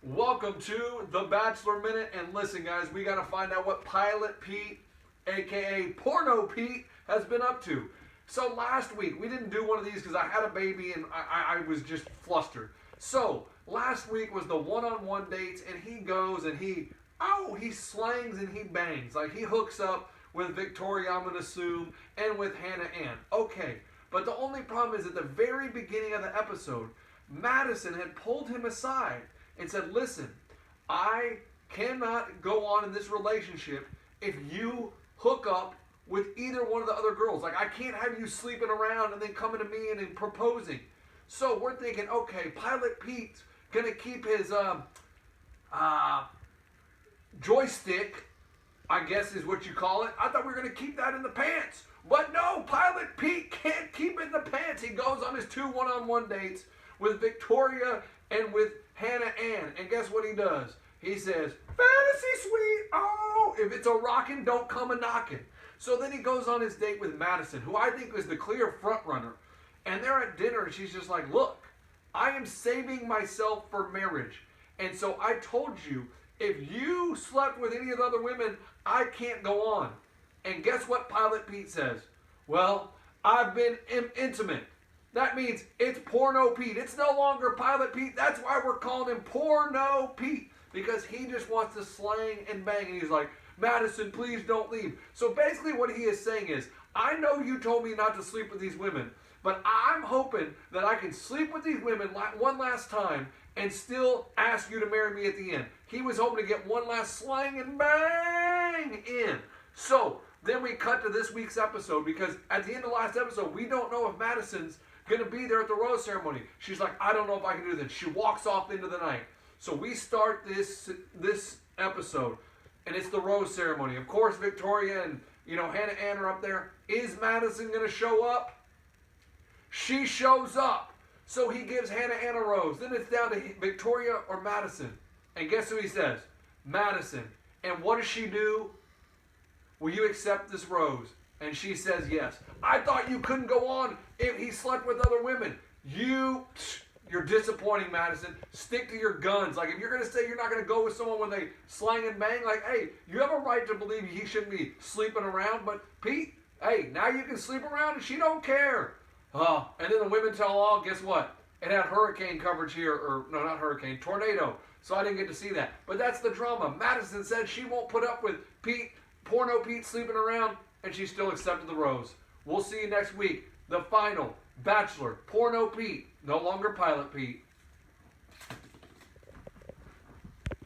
Welcome to the Bachelor Minute. And listen, guys, we got to find out what Pilot Pete, aka Porno Pete, has been up to. So last week, we didn't do one of these because I had a baby and I was just flustered. So last week was the one-on-one dates, and he goes and he slangs and he bangs. Like, he hooks up with Victoria, I'm going to assume, and with Hannah Ann. Okay, but the only problem is at the very beginning of the episode, Madison had pulled him aside and said, listen, I cannot go on in this relationship if you hook up with either one of the other girls. Like, I can't have you sleeping around and then coming to me and proposing. So we're thinking, okay, Pilot Pete's going to keep his joystick, I guess is what you call it. I thought we were going to keep that in the pants. But no, Pilot Pete can't keep it in the pants. He goes on his 2 one-on-one dates with Victoria and with Hannah Ann. And guess what he does? He says, fantasy suite, oh, if it's a rockin', don't come a knockin'. So then he goes on his date with Madison, who I think is the clear front runner. And they're at dinner and she's just like, look, I am saving myself for marriage. And so I told you, if you slept with any of the other women, I can't go on. And guess what Pilot Pete says? Well, I've been intimate. That means it's Porno Pete. It's no longer Pilot Pete. That's why we're calling him Porno Pete. Because he just wants to slang and bang. And he's like, Madison, please don't leave. So basically what he is saying is, I know you told me not to sleep with these women, but I'm hoping that I can sleep with these women one last time and still ask you to marry me at the end. He was hoping to get one last slang and bang in. So then we cut to this week's episode, because at the end of last episode, we don't know if Madison's going to be there at the rose ceremony. She's like, I don't know if I can do this. She walks off into the night. So we start this episode, and it's the rose ceremony. Of course, Victoria and Hannah Ann are up there. Is Madison going to show up? She shows up. So he gives Hannah Ann a rose. Then it's down to Victoria or Madison. And guess who he says? Madison. And what does she do? Will you accept this rose? And she says yes. I thought you couldn't go on if he slept with other women. You're disappointing, Madison. Stick to your guns. Like, if you're going to say you're not going to go with someone when they slang and bang, like, hey, you have a right to believe he shouldn't be sleeping around. But Pete, hey, now you can sleep around and she don't care. And then the women tell all, guess what? It had hurricane coverage here, or no, not hurricane, tornado. So I didn't get to see that. But that's the drama. Madison said she won't put up with Porno Pete sleeping around, and she still accepted the rose. We'll see you next week. The final Bachelor, Porno Pete, no longer Pilot Pete.